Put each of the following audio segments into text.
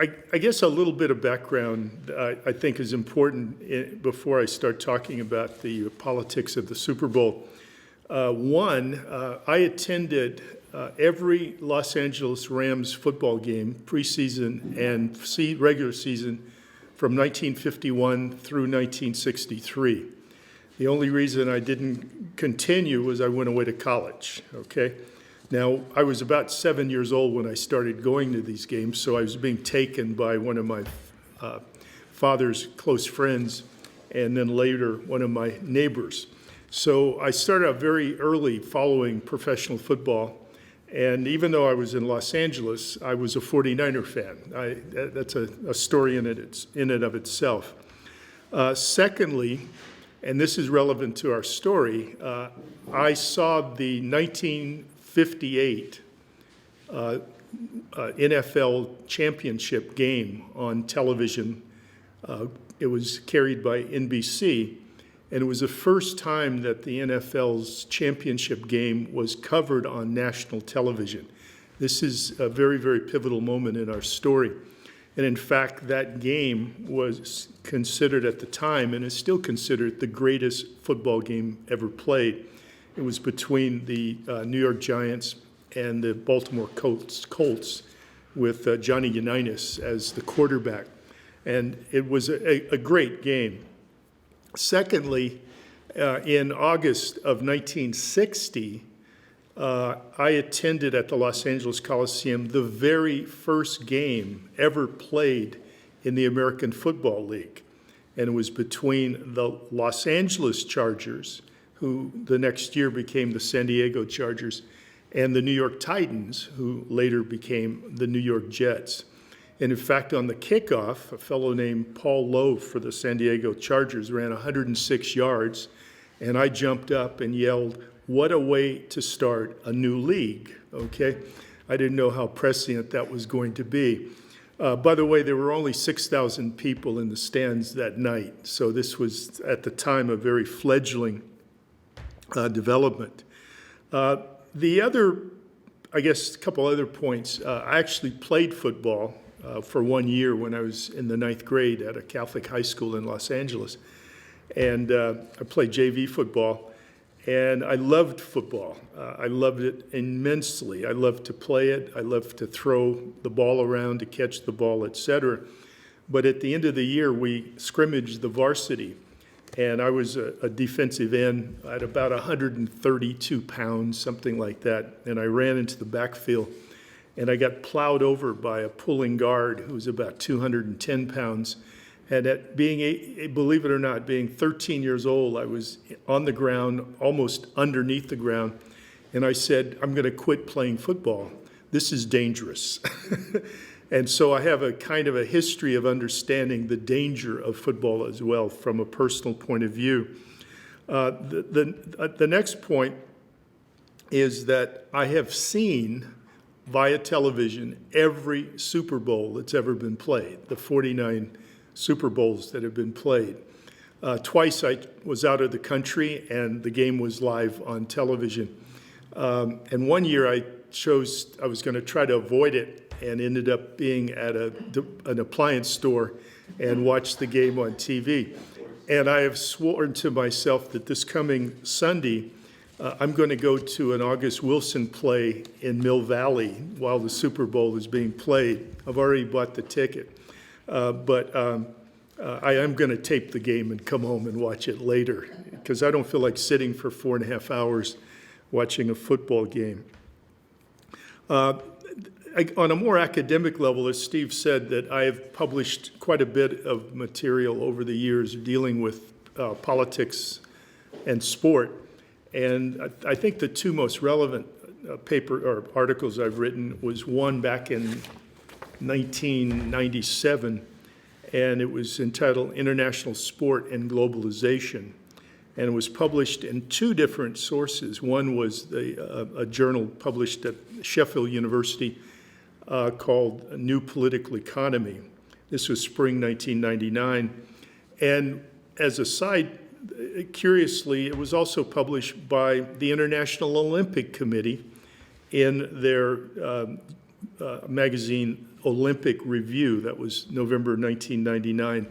I guess a little bit of background I think is important before I start talking about the politics of the Super Bowl. I attended every Los Angeles Rams football game, preseason and regular season, from 1951 through 1963. The only reason I didn't continue was I went away to college, okay? Now, I was about 7 years old when I started going to these games, so I was being taken by one of my father's close friends, and then later one of my neighbors. So I started out very early following professional football, and even though I was in Los Angeles, I was a 49er fan. That's a story in and of itself. Secondly, and this is relevant to our story, I saw the 1958 NFL championship game on television. It was carried by NBC, and it was the first time that the NFL's championship game was covered on national television. This is a very, very pivotal moment in our story. And in fact, that game was considered at the time, and is still considered, the greatest football game ever played. It was between the New York Giants and the Baltimore Colts with Johnny Unitas as the quarterback. And it was a great game. Secondly, in August of 1960, I attended at the Los Angeles Coliseum the very first game ever played in the American Football League. And it was between the Los Angeles Chargers, who the next year became the San Diego Chargers, and the New York Titans, who later became the New York Jets. And in fact, on the kickoff, a fellow named Paul Lowe for the San Diego Chargers ran 106 yards, and I jumped up and yelled, "What a way to start a new league," okay? I didn't know how prescient that was going to be. By the way, there were only 6,000 people in the stands that night, so this was, at the time, a very fledgling development. The other, I guess, a couple other points. I actually played football for 1 year when I was in the 9th grade at a Catholic high school in Los Angeles. And I played JV football. And I loved football. I loved it immensely. I loved to play it. I loved to throw the ball around, to catch the ball, etc. But at the end of the year, we scrimmaged the varsity. And I was a defensive end at about 132 pounds, something like that. And I ran into the backfield. And I got plowed over by a pulling guard who was about 210 pounds. And at being, believe it or not, being 13 years old, I was on the ground, almost underneath the ground, and I said, "I'm going to quit playing football. This is dangerous." And so I have a kind of a history of understanding the danger of football as well from a personal point of view. The next point is that I have seen via television every Super Bowl that's ever been played, the 49 Super Bowls that have been played. Twice I was out of the country and the game was live on television. And 1 year I was going to try to avoid it and ended up being at an appliance store and watched the game on TV. And I have sworn to myself that this coming Sunday, I'm going to go to an August Wilson play in Mill Valley while the Super Bowl is being played. I've already bought the ticket. But I am going to tape the game and come home and watch it later because I don't feel like sitting for 4.5 hours watching a football game. On a more academic level, as Steve said, that I have published quite a bit of material over the years dealing with politics and sport. And I think the two most relevant articles I've written was one back in 1997, and it was entitled International Sport and Globalization. And it was published in two different sources. One was a journal published at Sheffield University called New Political Economy. This was spring 1999. And as a side, curiously, it was also published by the International Olympic Committee in their magazine, Olympic Review. That was November 1999.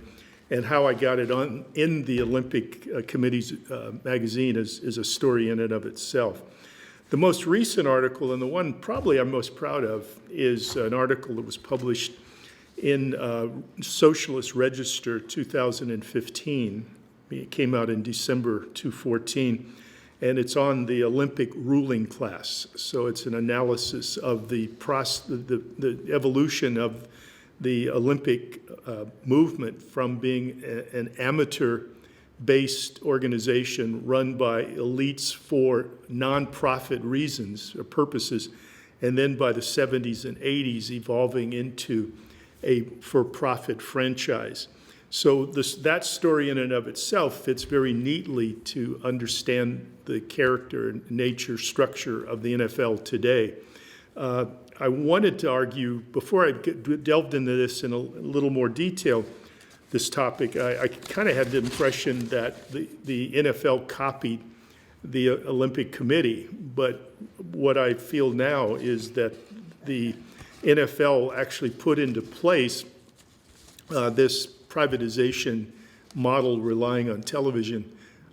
And how I got it on in the Olympic Committee's magazine is a story in and of itself. The most recent article, and the one probably I'm most proud of, is an article that was published in Socialist Register 2015. It came out in December 2014, and it's on the Olympic ruling class. So it's an analysis of the evolution of the Olympic movement from being an amateur-based organization run by elites for nonprofit reasons or purposes, and then by the 70s and 80s evolving into a for-profit franchise. So that story in and of itself fits very neatly to understand the character, nature, structure of the NFL today. I wanted to argue, before I delved into this in a little more detail, this topic, I kind of had the impression that the NFL copied the Olympic Committee, but what I feel now is that the NFL actually put into place this privatization model relying on television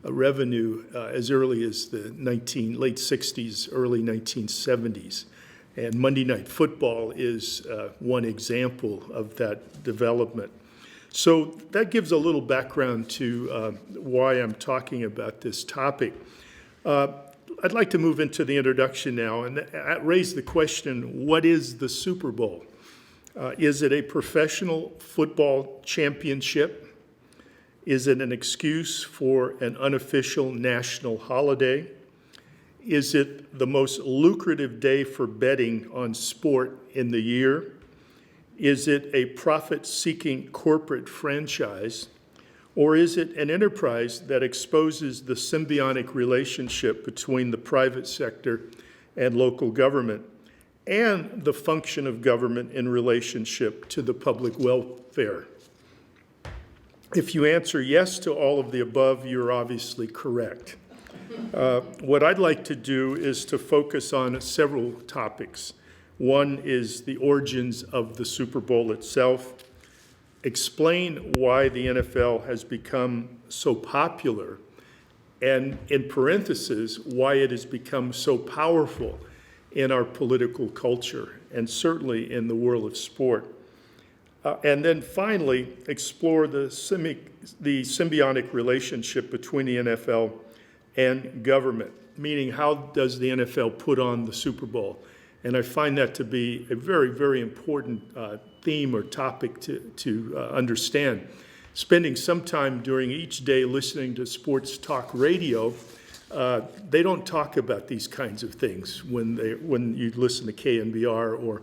revenue as early as the late 60s, early 1970s. And Monday Night Football is one example of that development. So that gives a little background to why I'm talking about this topic. I'd like to move into the introduction now and raise the question, what is the Super Bowl? Is it a professional football championship? Is it an excuse for an unofficial national holiday? Is it the most lucrative day for betting on sport in the year? Is it a profit-seeking corporate franchise? Or is it an enterprise that exposes the symbiotic relationship between the private sector and local government and the function of government in relationship to the public welfare? If you answer yes to all of the above, you're obviously correct. What I'd like to do is to focus on several topics. One is the origins of the Super Bowl itself, explain why the NFL has become so popular, and in parentheses, why it has become so powerful in our political culture, and certainly in the world of sport. And then finally, explore the symbiotic relationship between the NFL and government, meaning how does the NFL put on the Super Bowl? And I find that to be a very, very important theme or topic to understand. Spending some time during each day listening to sports talk radio, they don't talk about these kinds of things when you listen to KNBR or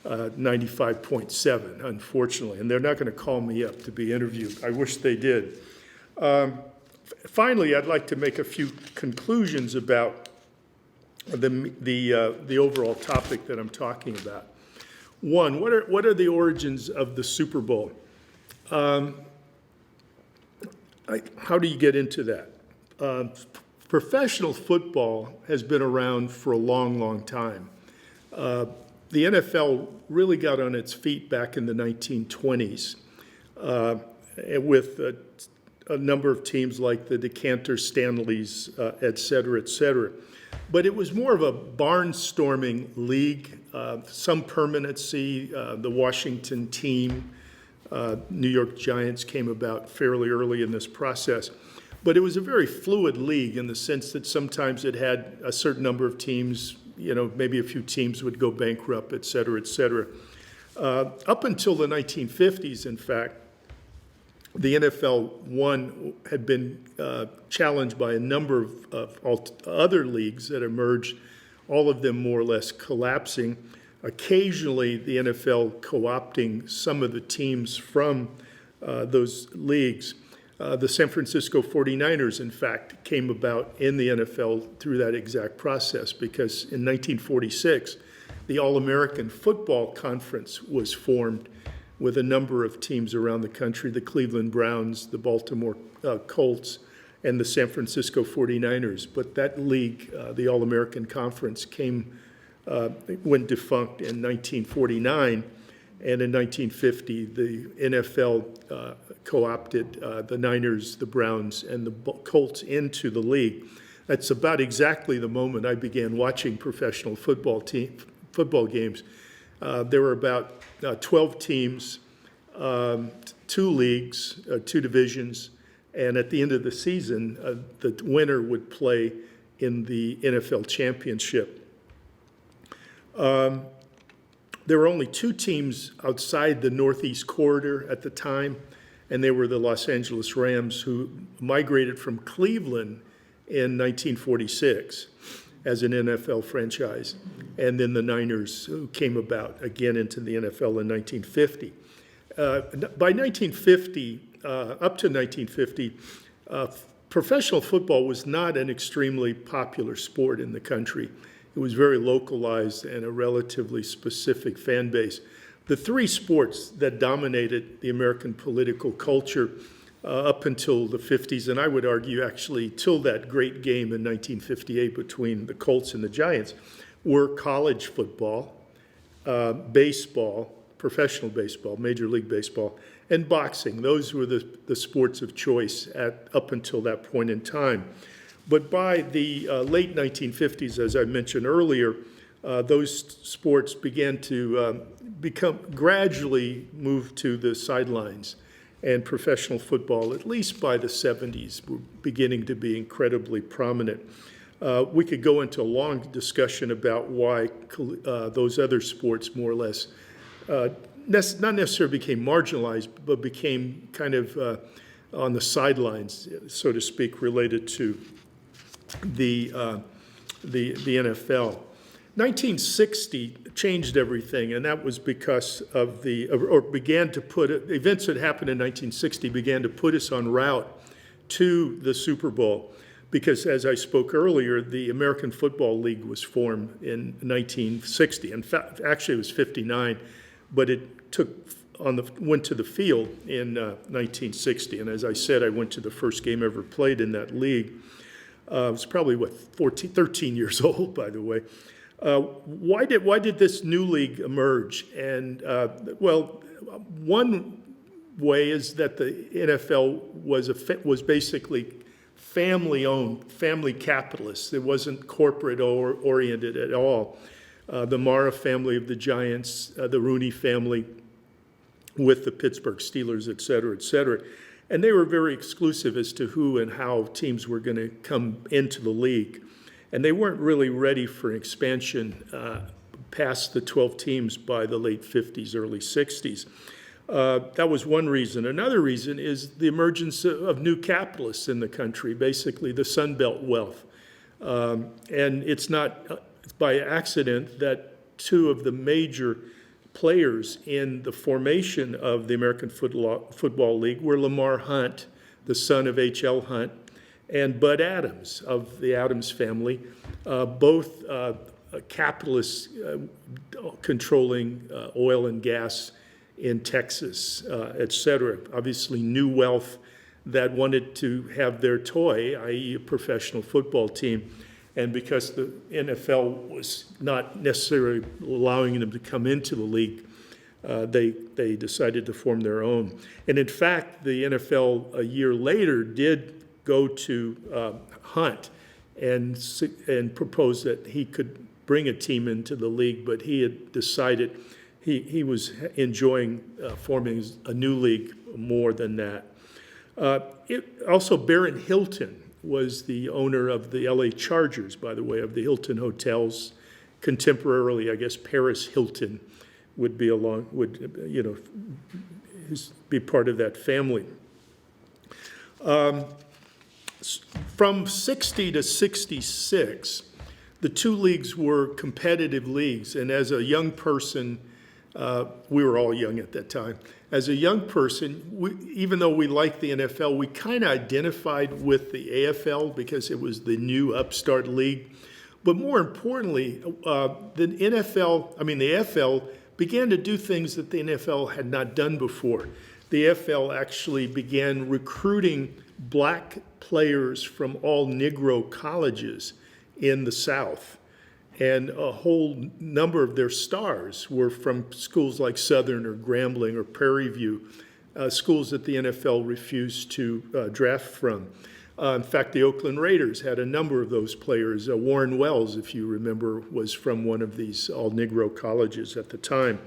95.7, unfortunately. And they're not going to call me up to be interviewed. I wish they did. Finally, I'd like to make a few conclusions about the overall topic that I'm talking about. One, what are the origins of the Super Bowl? How do you get into that? Professional football has been around for a long, long time. The NFL really got on its feet back in the 1920s with a number of teams like the Decanter Stanleys, et cetera, et cetera. But it was more of a barnstorming league, some permanency. The Washington team, New York Giants came about fairly early in this process. But it was a very fluid league in the sense that sometimes it had a certain number of teams, maybe a few teams would go bankrupt, et cetera, et cetera. Up until the 1950s, in fact, the NFL had been challenged by a number of other leagues that emerged, all of them more or less collapsing. Occasionally, the NFL co-opting some of the teams from those leagues. The San Francisco 49ers, in fact, came about in the NFL through that exact process because in 1946, the All-American Football Conference was formed with a number of teams around the country, the Cleveland Browns, the Baltimore Colts, and the San Francisco 49ers. But that league, the All-American Conference, went defunct in 1949. And in 1950, the NFL co-opted the Niners, the Browns, and the Colts into the league. That's about exactly the moment I began watching professional football games. There were about 12 teams, 2 leagues, 2 divisions, and at the end of the season, the winner would play in the NFL championship. There were only 2 teams outside the Northeast corridor at the time, and they were the Los Angeles Rams, who migrated from Cleveland in 1946 as an NFL franchise, and then the Niners, who came about again into the NFL in 1950. By 1950, up to 1950, professional football was not an extremely popular sport in the country. It was very localized and a relatively specific fan base. The 3 sports that dominated the American political culture up until the 50s, and I would argue actually till that great game in 1958 between the Colts and the Giants, were college football, baseball, professional baseball, Major League Baseball, and boxing. Those were the sports of choice up until that point in time. But by the late 1950s, as I mentioned earlier, those sports began to gradually move to the sidelines. And professional football, at least by the 70s, were beginning to be incredibly prominent. We could go into a long discussion about why those other sports more or less not necessarily became marginalized, but became kind of on the sidelines, so to speak, related to the NFL. 1960 changed everything, and that was because of events that happened in 1960 began to put us en route to the Super Bowl. Because as I spoke earlier, the American Football League was formed in 1960. In fact, actually it was 59, but it went to the field in 1960. And as I said, I went to the first game ever played in that league. I was probably, 13 years old, by the way. Why did this new league emerge? And one way is that the NFL was basically family-owned, family capitalist. It wasn't corporate oriented at all. The Mara family of the Giants, the Rooney family with the Pittsburgh Steelers, et cetera, et cetera. And they were very exclusive as to who and how teams were going to come into the league. And they weren't really ready for expansion past the 12 teams by the late 50s, early 60s. That was one reason. Another reason is the emergence of new capitalists in the country, basically the Sun Belt wealth. And it's not by accident that 2 of the major players in the formation of the American Football League were Lamar Hunt, the son of H.L. Hunt, and Bud Adams of the Adams family, both capitalists controlling oil and gas in Texas, et cetera. Obviously new wealth that wanted to have their toy, i.e. a professional football team. And because the NFL was not necessarily allowing them to come into the league, they decided to form their own. And in fact, the NFL a year later did go to Hunt and propose that he could bring a team into the league, but he had decided he was enjoying forming a new league more than that. Also, Barron Hilton was the owner of the LA Chargers, by the way, of the Hilton hotels. Contemporarily, I guess Paris Hilton would be be part of that family. From 60 to 66, the 2 leagues were competitive leagues, and as a young person, we were all young at that time. As a young person, even though we liked the NFL, we kind of identified with the AFL because it was the new upstart league. But more importantly, the AFL began to do things that the NFL had not done before. The AFL actually began recruiting black players from all Negro colleges in the South. And a whole number of their stars were from schools like Southern or Grambling or Prairie View, schools that the NFL refused to draft from. In fact, the Oakland Raiders had a number of those players. Warren Wells, if you remember, was from one of these all-Negro colleges at the time.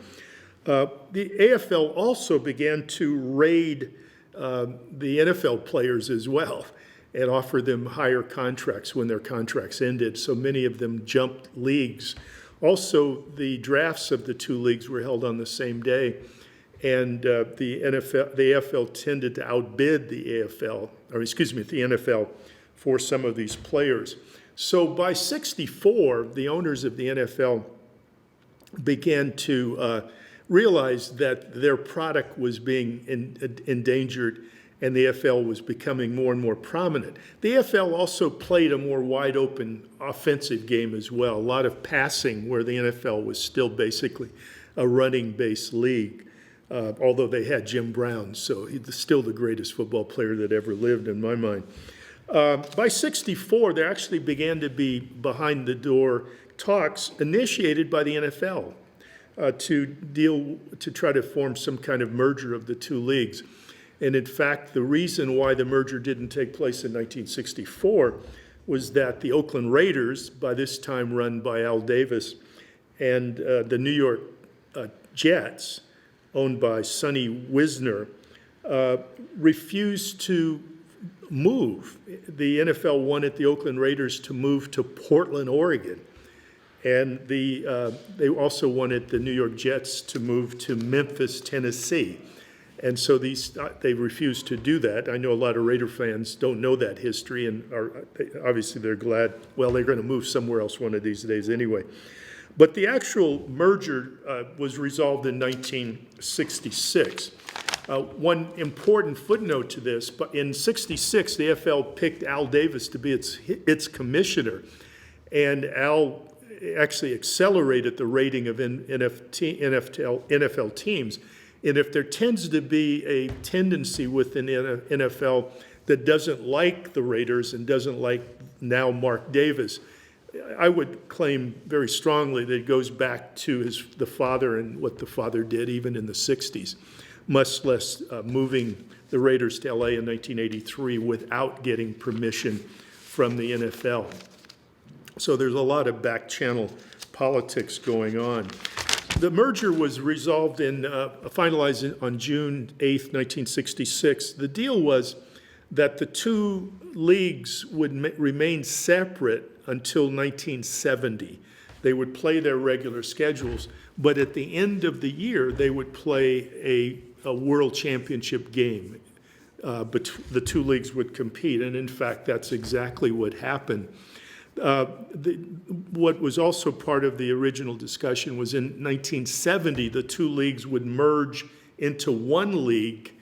The AFL also began to raid the NFL players as well and offer them higher contracts when their contracts ended. So many of them jumped leagues. Also, the drafts of the two leagues were held on the same day, and the AFL tended to outbid the the NFL for some of these players. So by '64, the owners of the NFL began to realize that their product was being endangered, and the AFL was becoming more and more prominent. The AFL also played a more wide open offensive game as well, a lot of passing, where the NFL was still basically a running-based league, although they had Jim Brown, so he's still the greatest football player that ever lived in my mind. By '64, there actually began to be behind-the-door talks initiated by the NFL to try to form some kind of merger of the two leagues. And in fact, the reason why the merger didn't take place in 1964 was that the Oakland Raiders, by this time run by Al Davis, and the New York Jets, owned by Sonny Wisner, refused to move. The NFL wanted the Oakland Raiders to move to Portland, Oregon. And they also wanted the New York Jets to move to Memphis, Tennessee. And so they refused to do that. I know a lot of Raider fans don't know that history, and obviously they're glad, well, they're going to move somewhere else one of these days anyway. But the actual merger was resolved in 1966. One important footnote to this, but in '66, the NFL picked Al Davis to be its commissioner, and Al actually accelerated the rating of NFL teams. And if there tends to be a tendency within the NFL that doesn't like the Raiders and doesn't like now Mark Davis, I would claim very strongly that it goes back to the father and what the father did even in the '60s, much less moving the Raiders to LA in 1983 without getting permission from the NFL. So there's a lot of back channel politics going on. The merger was resolved and finalized on June 8th, 1966. The deal was that the two leagues would remain separate until 1970. They would play their regular schedules, but at the end of the year, they would play a world championship game. But the two leagues would compete, and in fact, that's exactly what happened. What was also part of the original discussion was in 1970, the two leagues would merge into one league,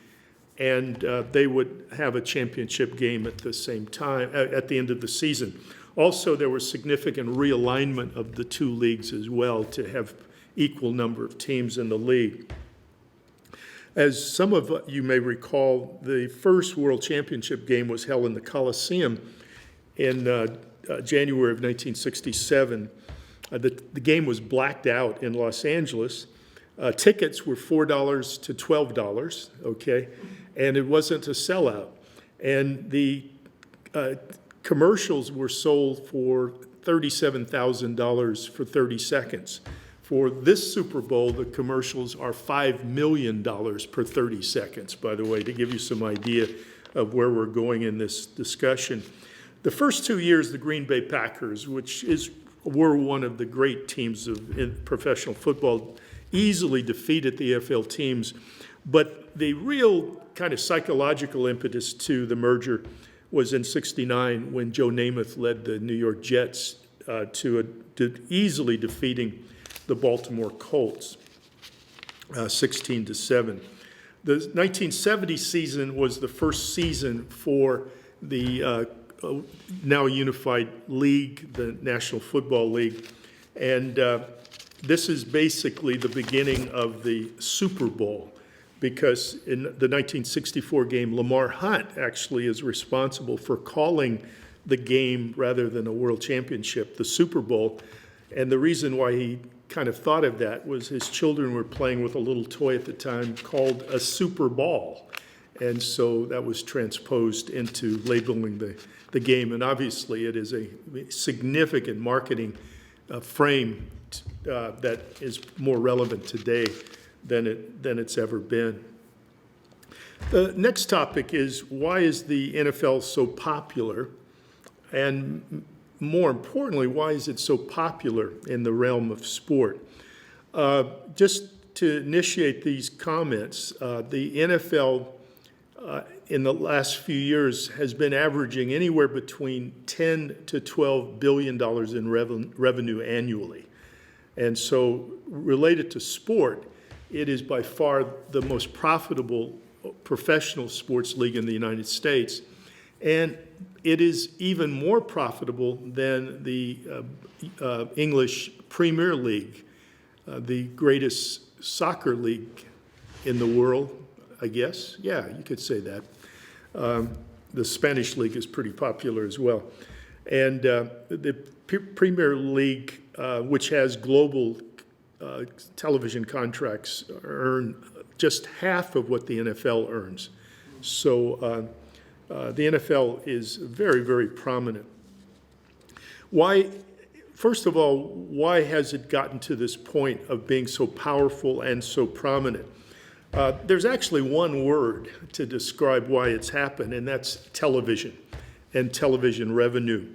and they would have a championship game at the same time, at the end of the season. Also, there was significant realignment of the two leagues as well to have equal number of teams in the league. As some of you may recall, the first World Championship game was held in the Coliseum in January of 1967. The game was blacked out in Los Angeles. Tickets were $4 to $12, okay? And it wasn't a sellout. And the commercials were sold for $37,000 for 30 seconds. For this Super Bowl, the commercials are $5 million per 30 seconds, by the way, to give you some idea of where we're going in this discussion. The first 2 years, the Green Bay Packers, were one of the great teams in professional football, easily defeated the AFL teams. But the real kind of psychological impetus to the merger was in '69 when Joe Namath led the New York Jets to easily defeating the Baltimore Colts, 16-7. The 1970 season was the first season for the now unified league, the National Football League. And this is basically the beginning of the Super Bowl, because in the 1964 game, Lamar Hunt actually is responsible for calling the game rather than a world championship, the Super Bowl. And the reason why he kind of thought of that was his children were playing with a little toy at the time called a super ball. And so that was transposed into labeling the game. And obviously it is a significant marketing frame that is more relevant today than it's ever been. The next topic is, why is the NFL so popular? And more importantly, why is it so popular in the realm of sport? Just to initiate these comments, the NFL in the last few years has been averaging anywhere between $10 to $12 billion in revenue annually. And so related to sport, it is by far the most profitable professional sports league in the United States. And it is even more profitable than the English Premier League, the greatest soccer league in the world, I guess. Yeah, you could say that. The Spanish league is pretty popular as well. And the Premier League, which has global television contracts, earn just half of what the NFL earns. So the NFL is very, very prominent. Why, first of all, why has it gotten to this point of being so powerful and so prominent? There's actually one word to describe why it's happened, and that's television and television revenue.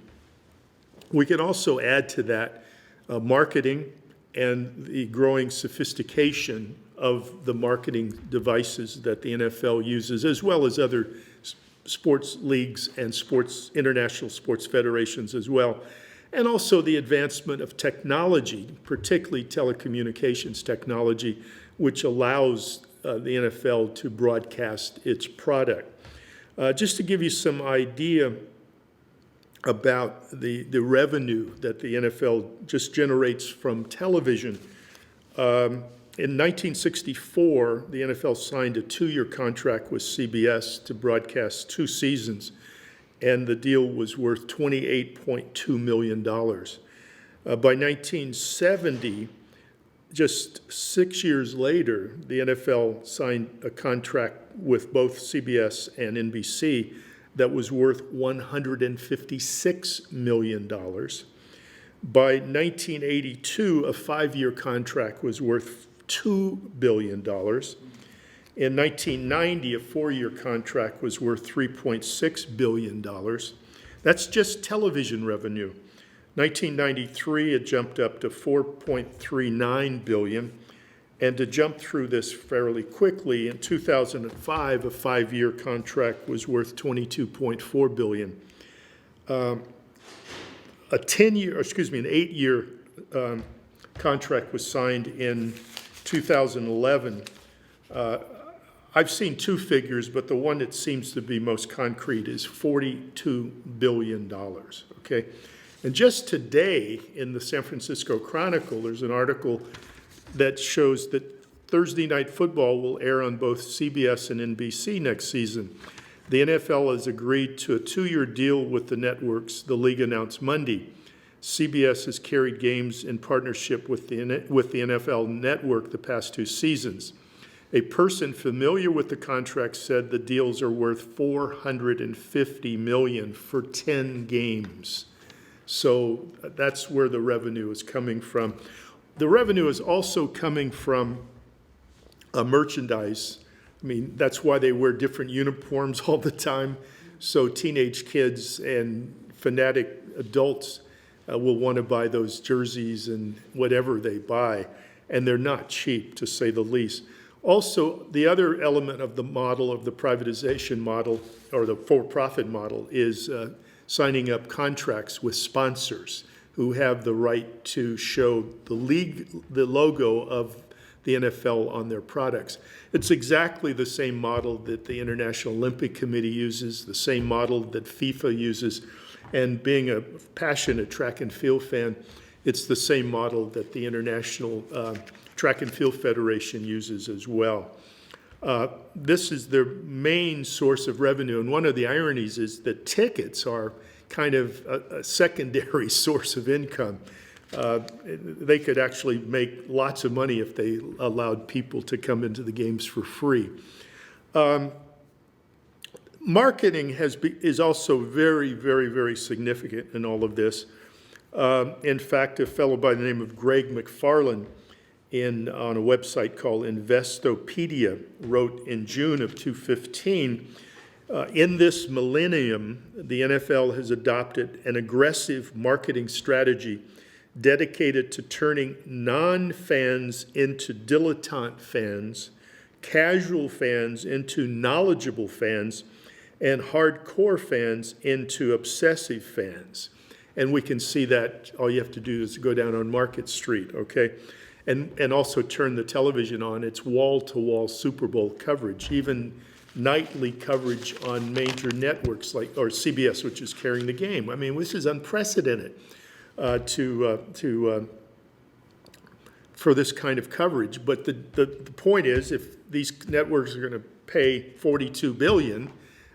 We can also add to that marketing and the growing sophistication of the marketing devices that the NFL uses, as well as other sports leagues and international sports federations as well. And also the advancement of technology, particularly telecommunications technology, which allows the NFL to broadcast its product. Just to give you some idea about the revenue that the NFL just generates from television, in 1964, the NFL signed a 2-year contract with CBS to broadcast 2 seasons, and the deal was worth $28.2 million. By 1970, just 6 years later, the NFL signed a contract with both CBS and NBC that was worth $156 million. By 1982, a 5-year contract was worth $2 billion. In 1990, a 4-year contract was worth $3.6 billion. That's just television revenue. 1993, it jumped up to $4.39 billion. And to jump through this fairly quickly, in 2005, a 5-year contract was worth $22.4 billion. An 8-year contract was signed in 2011. I've seen 2 figures, but the one that seems to be most concrete is $42 billion, okay? And just today in the San Francisco Chronicle, there's an article that shows that Thursday Night Football will air on both CBS and NBC next season. The NFL has agreed to a 2-year deal with the networks, the league announced Monday. CBS has carried games in partnership with the NFL network the past 2 seasons. A person familiar with the contract said the deals are worth $450 million for 10 games. So that's where the revenue is coming from. The revenue is also coming from merchandise. I mean, that's why they wear different uniforms all the time. So teenage kids and fanatic adults will want to buy those jerseys and whatever they buy. And they're not cheap, to say the least. Also, the other element of the model, of the privatization model, or the for-profit model, is signing up contracts with sponsors who have the right to show the logo of the NFL on their products. It's exactly the same model that the International Olympic Committee uses, the same model that FIFA uses, and being a passionate track and field fan, it's the same model that the International Track and Field Federation uses as well. This is their main source of revenue, and one of the ironies is that tickets are kind of a secondary source of income. They could actually make lots of money if they allowed people to come into the games for free. Marketing is also very, very, very significant in all of this. In fact, a fellow by the name of Greg McFarland on a website called Investopedia wrote in June of 2015, in this millennium, the NFL has adopted an aggressive marketing strategy dedicated to turning non-fans into dilettante fans, casual fans into knowledgeable fans, and hardcore fans into obsessive fans. And we can see that all you have to do is go down on Market Street, okay? And also turn the television on. It's wall-to-wall Super Bowl coverage, even nightly coverage on major networks or CBS, which is carrying the game. I mean, this is unprecedented for this kind of coverage. But the point is, if these networks are going to pay $42 billion,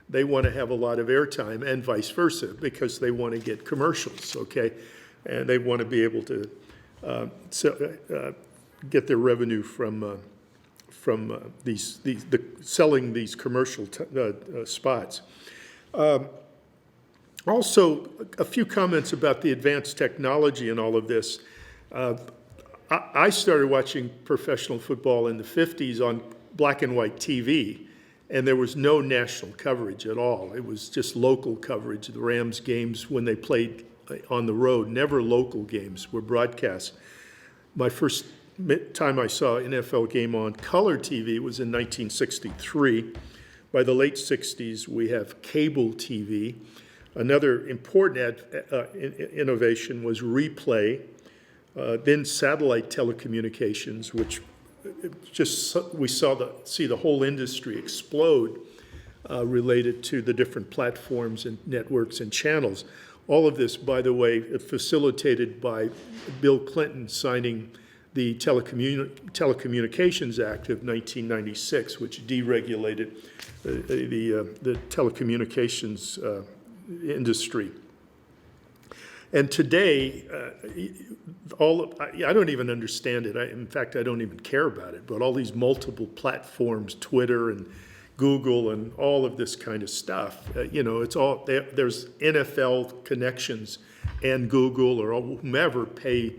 they want to have a lot of airtime, and vice versa, because they want to get commercials, okay? And they want to be able to get their revenue from selling these commercial spots. Also, a few comments about the advanced technology in all of this. I started watching professional football in the 50s on black and white TV, and there was no national coverage at all. It was just local coverage. The Rams games, when they played on the road, never local games, were broadcast. My first time I saw an NFL game on color TV was in 1963. By the late 60s, we have cable TV. Another important innovation was replay, then satellite telecommunications, which we see the whole industry explode related to the different platforms and networks and channels. All of this, by the way, facilitated by Bill Clinton signing the Telecommunications Act of 1996, which deregulated the telecommunications industry. And today, I don't even understand it. In fact, I don't even care about it. But all these multiple platforms, Twitter and Google and all of this kind of stuff, it's all there's NFL connections, and Google or whomever pay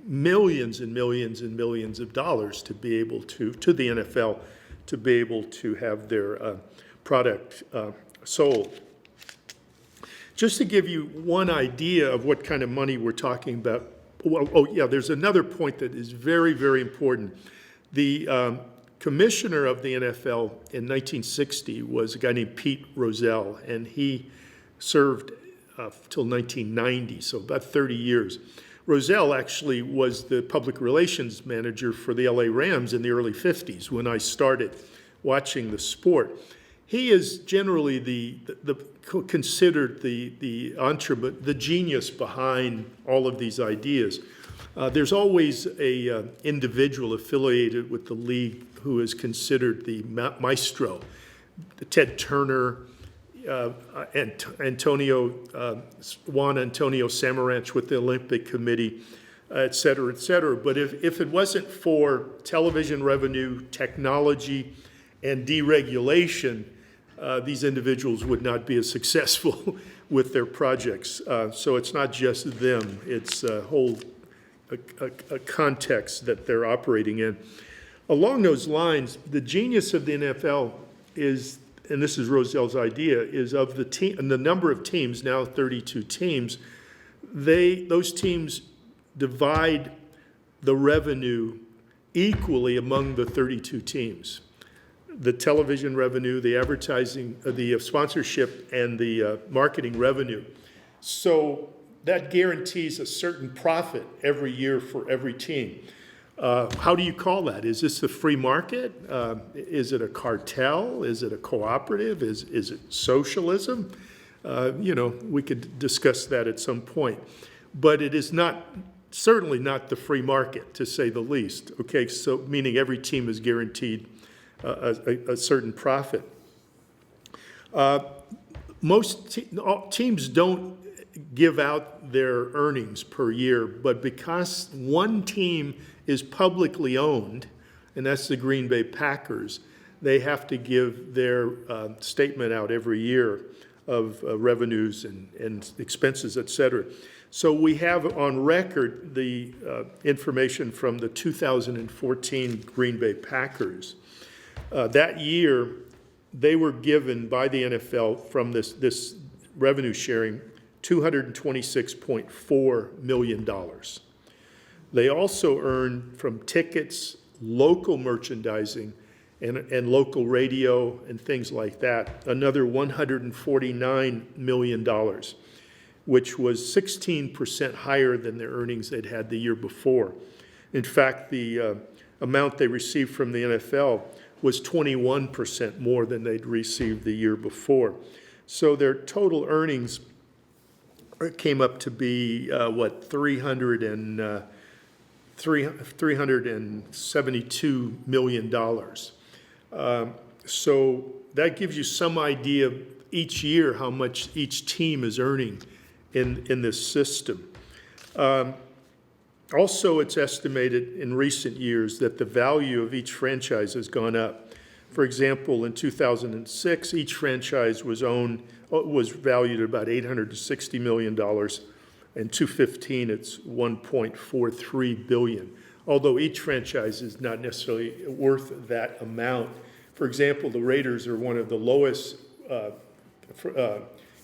millions and millions and millions of dollars to be able to the NFL to be able to have their product sold. Just to give you one idea of what kind of money we're talking about, there's another point that is very, very important. The commissioner of the NFL in 1960 was a guy named Pete Rozelle, and he served till 1990, so about 30 years. Rozelle actually was the public relations manager for the LA Rams in the early 50s when I started watching the sport. He is generally considered the genius behind all of these ideas. There's always a individual affiliated with the league who is considered the maestro. Ted Turner, Juan Antonio Samaranch with the Olympic Committee, et cetera, et cetera. But if it wasn't for television revenue, technology, and deregulation, these individuals would not be as successful with their projects. So it's not just them, it's a whole context that they're operating in. Along those lines, the genius of the NFL is, and this is Rozelle's idea, is of the team and the number of teams, now 32 teams, those teams divide the revenue equally among the 32 teams. The television revenue, the advertising, the sponsorship, and the marketing revenue. So that guarantees a certain profit every year for every team. How do you call that? Is this the free market? Is it a cartel? Is it a cooperative? Is it socialism? We could discuss that at some point. But it is certainly not the free market, to say the least. Okay, so meaning every team is guaranteed a certain profit. Most teams don't give out their earnings per year, but because one team is publicly owned, and that's the Green Bay Packers, they have to give their statement out every year of revenues and expenses, et cetera. So we have on record the information from the 2014 Green Bay Packers. That year, they were given by the NFL from this revenue sharing $226.4 million. They also earned from tickets, local merchandising, and local radio and things like that, another $149 million, which was 16% higher than their earnings they'd had the year before. In fact, the amount they received from the NFL was 21% more than they'd received the year before. So their total earnings came up to be, $372 million. So that gives you some idea each year how much each team is earning in this system. Also, it's estimated in recent years that the value of each franchise has gone up. For example, in 2006, each franchise was valued at about $860 million. In 2015, it's $1.43 billion. Although each franchise is not necessarily worth that amount. For example, the Raiders are one of the lowest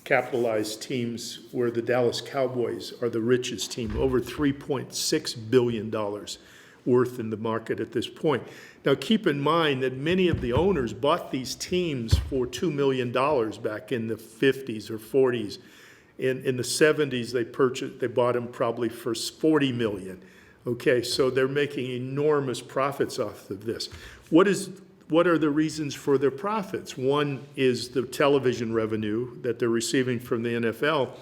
capitalized teams, where the Dallas Cowboys are the richest team, over $3.6 billion worth in the market at this point. Now, keep in mind that many of the owners bought these teams for $2 million back in the 50s or 40s. In the 70s, they bought them probably for $40 million. Okay, so they're making enormous profits off of this. What are the reasons for their profits? One is the television revenue that they're receiving from the NFL,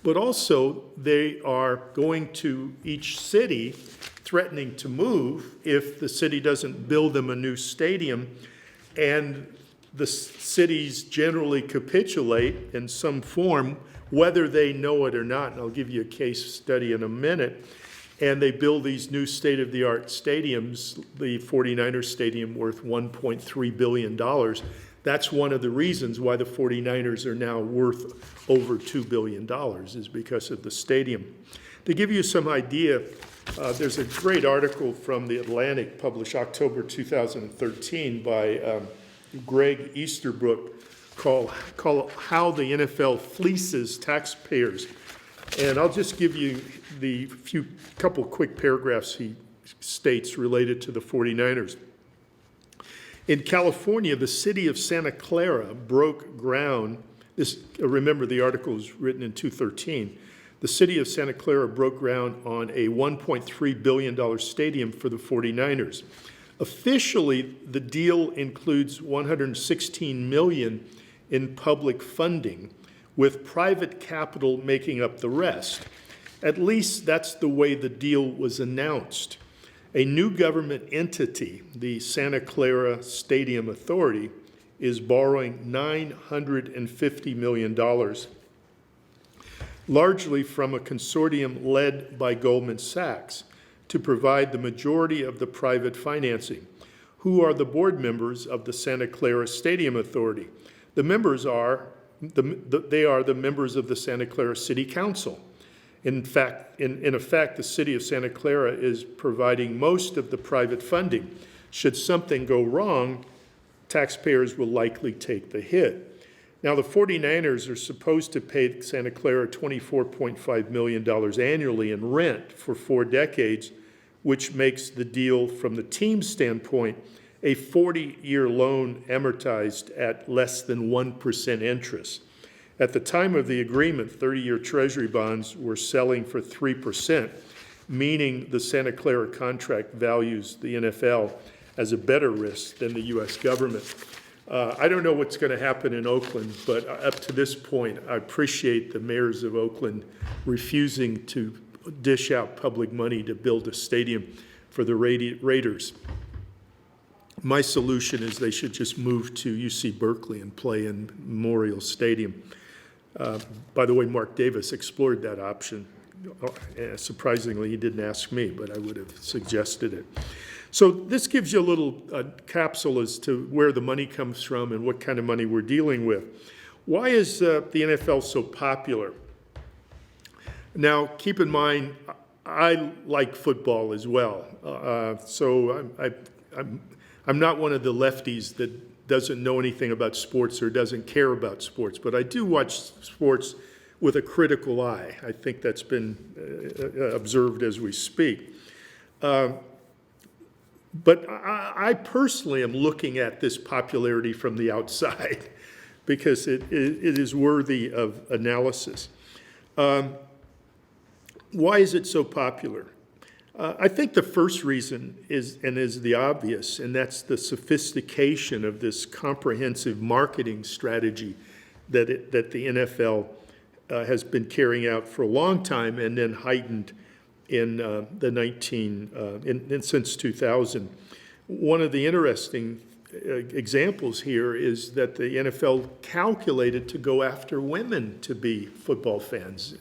but also they are going to each city threatening to move if the city doesn't build them a new stadium, and the cities generally capitulate in some form, whether they know it or not, and I'll give you a case study in a minute. And they build these new state-of-the-art stadiums, the 49ers stadium worth $1.3 billion. That's one of the reasons why the 49ers are now worth over $2 billion, is because of the stadium. To give you some idea, there's a great article from The Atlantic published October 2013 by Greg Easterbrook called How the NFL Fleeces Taxpayers. And I'll just give you the couple quick paragraphs he states related to the 49ers. In California, the city of Santa Clara broke ground. Remember, the article was written in 2013. The city of Santa Clara broke ground on a $1.3 billion stadium for the 49ers. Officially, the deal includes $116 million in public funding, with private capital making up the rest. At least that's the way the deal was announced. A new government entity, the Santa Clara Stadium Authority, is borrowing $950 million, largely from a consortium led by Goldman Sachs, to provide the majority of the private financing. Who are the board members of the Santa Clara Stadium Authority? The members are they are the members of the Santa Clara City Council. In effect, the city of Santa Clara is providing most of the private funding. Should something go wrong, taxpayers will likely take the hit. Now, the 49ers are supposed to pay Santa Clara $24.5 million annually in rent for 4 decades, which makes the deal from the team's standpoint a 40-year loan amortized at less than 1% interest. At the time of the agreement, 30-year Treasury bonds were selling for 3%, meaning the Santa Clara contract values the NFL as a better risk than the U.S. government. I don't know what's going to happen in Oakland, but up to this point, I appreciate the mayors of Oakland refusing to dish out public money to build a stadium for the Raiders. My solution is they should just move to UC Berkeley and play in Morial Stadium. By the way, Mark Davis explored that option. Surprisingly, he didn't ask me, but I would have suggested it. So this gives you a little capsule as to where the money comes from and what kind of money we're dealing with. Why is the NFL so popular? Now, keep in mind, I like football as well. So I'm not one of the lefties that doesn't know anything about sports or doesn't care about sports, but I do watch sports with a critical eye. I think that's been observed as we speak. But I personally am looking at this popularity from the outside because it is worthy of analysis. Why is it so popular? I think the first reason is the obvious, and that's the sophistication of this comprehensive marketing strategy that the NFL has been carrying out for a long time, and then heightened in since 2000. One of the interesting examples here is that the NFL calculated to go after women to be football fans.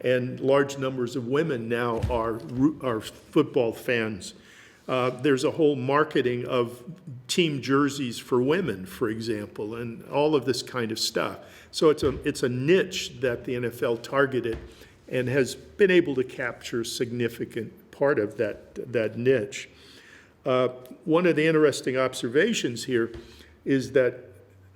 And large numbers of women now are football fans. There's a whole marketing of team jerseys for women, for example, and all of this kind of stuff. So it's a niche that the NFL targeted and has been able to capture a significant part of that niche. One of the interesting observations here is that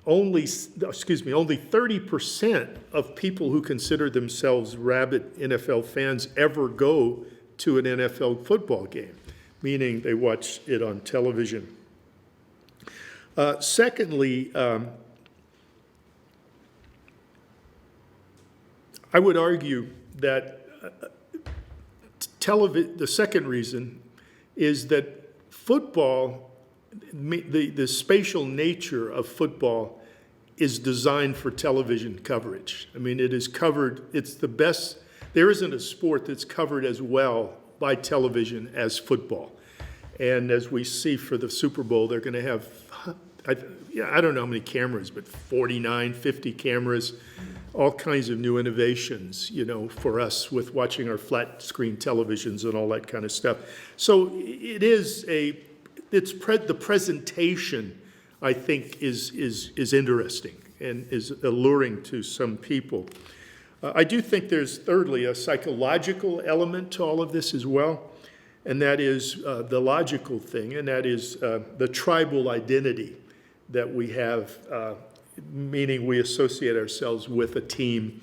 only 30% of people who consider themselves rabid NFL fans ever go to an NFL football game, meaning they watch it on television. Secondly, I would argue that the second reason is that football, the spatial nature of football is designed for television coverage. I mean, it is covered, it's the best, there isn't a sport that's covered as well by television as football. And as we see for the Super Bowl, they're going to have, I don't know how many cameras, but 49, 50 cameras, all kinds of new innovations, for us with watching our flat screen televisions and all that kind of stuff. So it is the presentation, I think, is interesting and is alluring to some people. I do think there's, thirdly, a psychological element to all of this as well, and that is the logical thing, and that is the tribal identity that we have, meaning we associate ourselves with a team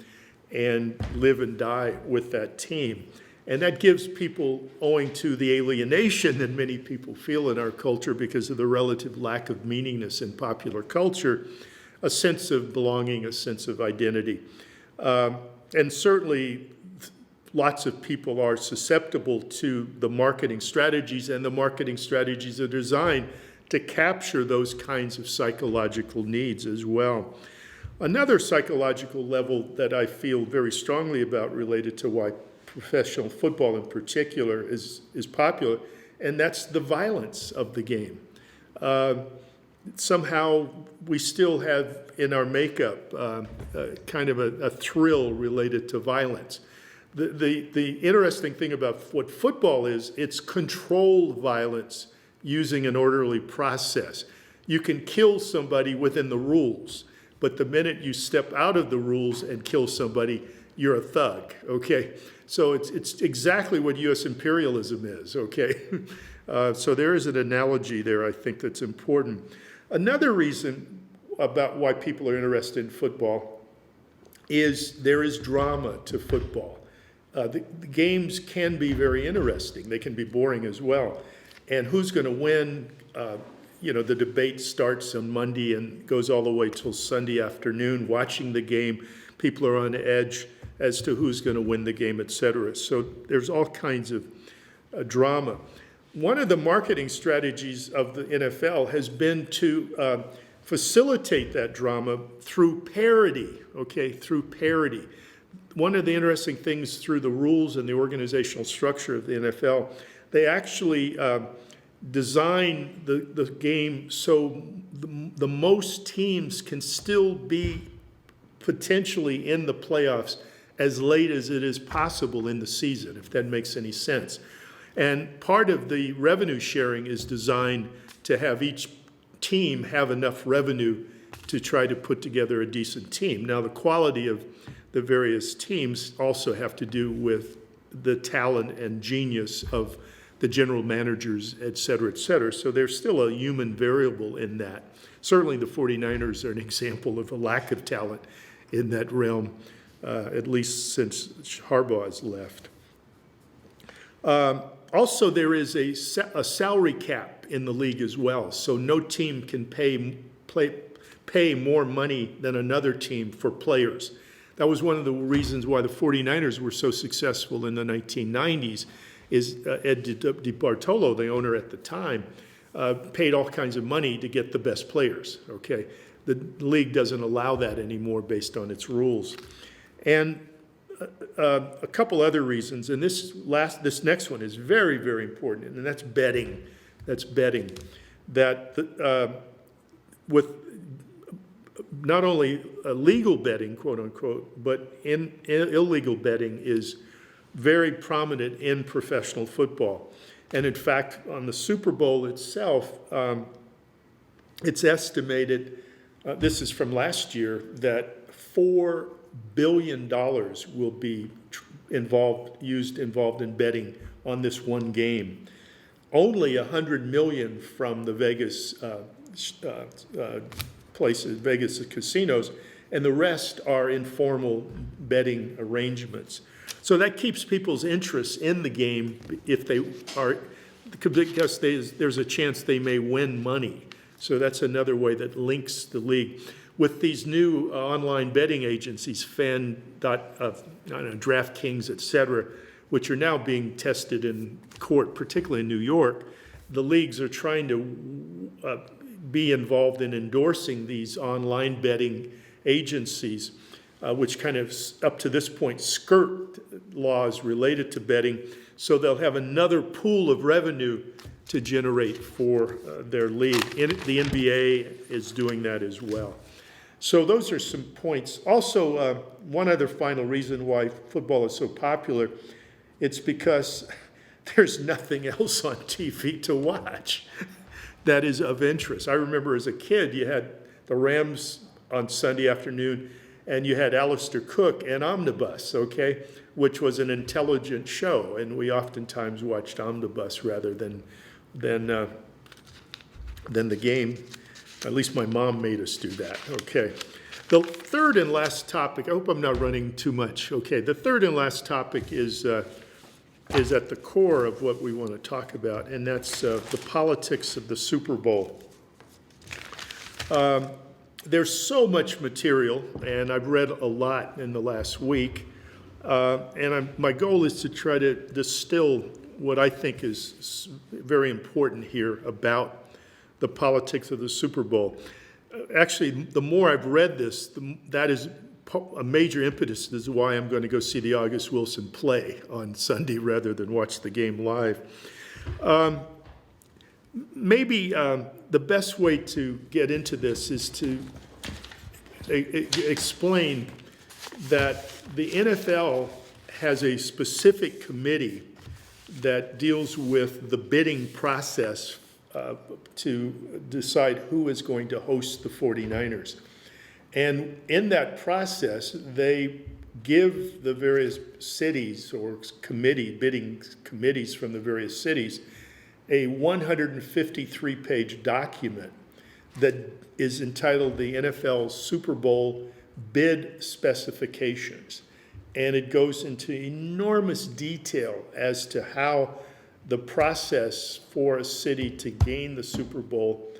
and live and die with that team. And that gives people, owing to the alienation that many people feel in our culture because of the relative lack of meaningness in popular culture, a sense of belonging, a sense of identity. And certainly, lots of people are susceptible to the marketing strategies, and the marketing strategies are designed to capture those kinds of psychological needs as well. Another psychological level that I feel very strongly about related to why professional football in particular is popular, and that's the violence of the game. Somehow we still have in our makeup kind of a thrill related to violence. The interesting thing about what football is, it's controlled violence using an orderly process. You can kill somebody within the rules, but the minute you step out of the rules and kill somebody, you're a thug, okay? So it's exactly what U.S. imperialism is, okay? So there is an analogy there, I think, that's important. Another reason about why people are interested in football is there is drama to football. The games can be very interesting. They can be boring as well. And who's going to win? The debate starts on Monday and goes all the way till Sunday afternoon. Watching the game, people are on edge as to who's going to win the game, et cetera. So there's all kinds of drama. One of the marketing strategies of the NFL has been to facilitate that drama through parody, okay, through parody. One of the interesting things through the rules and the organizational structure of the NFL, they actually design the game so the most teams can still be potentially in the playoffs as late as it is possible in the season, if that makes any sense. And part of the revenue sharing is designed to have each team have enough revenue to try to put together a decent team. Now, the quality of the various teams also have to do with the talent and genius of the general managers, et cetera, et cetera. So there's still a human variable in that. Certainly the 49ers are an example of a lack of talent in that realm, at least since Harbaugh has left. Also, there is a salary cap in the league as well, so no team can pay more money than another team for players. That was one of the reasons why the 49ers were so successful in the 1990s, is Ed DeBartolo, the owner at the time, paid all kinds of money to get the best players, okay? The league doesn't allow that anymore based on its rules. And a couple other reasons, and this next one is very, very important, and that's betting. That's betting. That with not only legal betting, quote unquote, but illegal betting is very prominent in professional football. And in fact, on the Super Bowl itself, it's estimated, this is from last year, that $4 billion will be involved in betting on this one game. Only $100 million from the Vegas places, Vegas casinos, and the rest are informal betting arrangements. So that keeps people's interest in the game if they are, because there's a chance they may win money. So that's another way that links the league. With these new online betting agencies, DraftKings, et cetera, which are now being tested in court, particularly in New York, the leagues are trying to be involved in endorsing these online betting agencies, which kind of, up to this point, skirt laws related to betting, so they'll have another pool of revenue to generate for their league. The NBA is doing that as well. So those are some points. Also, one other final reason why football is so popular, it's because there's nothing else on TV to watch that is of interest. I remember as a kid, you had the Rams on Sunday afternoon, and you had Alistair Cook and Omnibus, okay, which was an intelligent show, and we oftentimes watched Omnibus rather than the game. At least my mom made us do that, okay. The third and last topic, I hope I'm not running too much, okay. The third and last topic is at the core of what we want to talk about, and that's the politics of the Super Bowl. There's so much material, and I've read a lot in the last week, and my goal is to try to distill what I think is very important here about the politics of the Super Bowl. Actually, the more I've read this, that is a major impetus. This is why I'm going to go see the August Wilson play on Sunday rather than watch the game live. Maybe the best way to get into this is to explain that the NFL has a specific committee that deals with the bidding process to decide who is going to host the 49ers. And in that process, they give the various cities or bidding committees from the various cities a 153-page document that is entitled the NFL Super Bowl Bid Specifications. And it goes into enormous detail as to how the process for a city to gain the Super Bowl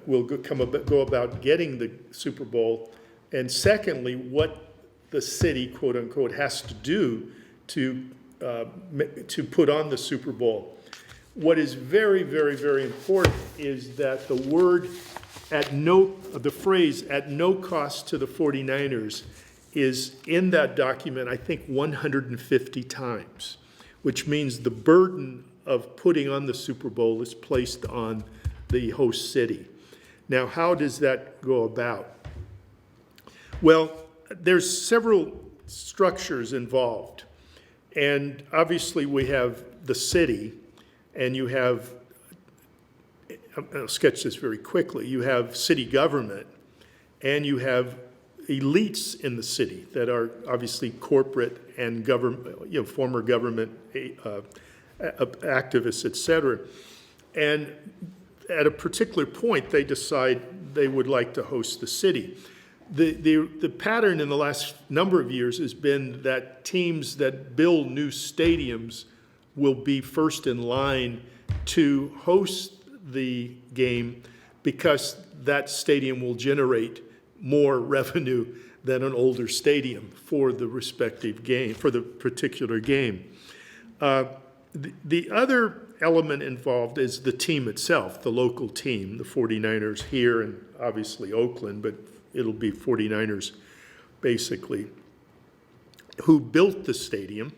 will go about getting the Super Bowl, and secondly, what the city, quote unquote, has to do to put on the Super Bowl. What is very, very, very important is that the phrase "at no cost to the 49ers" is in that document, I think 150 times, which means the burden of putting on the Super Bowl is placed on the host city. Now, how does that go about? Well, there's several structures involved. And obviously we have the city, and you have, I'll sketch this very quickly, you have city government, and you have elites in the city that are obviously corporate and government, former government activists, et cetera. And at a particular point, they decide they would like to host the city. The pattern in the last number of years has been that teams that build new stadiums will be first in line to host the game because that stadium will generate more revenue than an older stadium for the respective game, for the particular game. The other element involved is the team itself, the local team, the 49ers here and obviously Oakland, but it'll be 49ers basically, who built the stadium,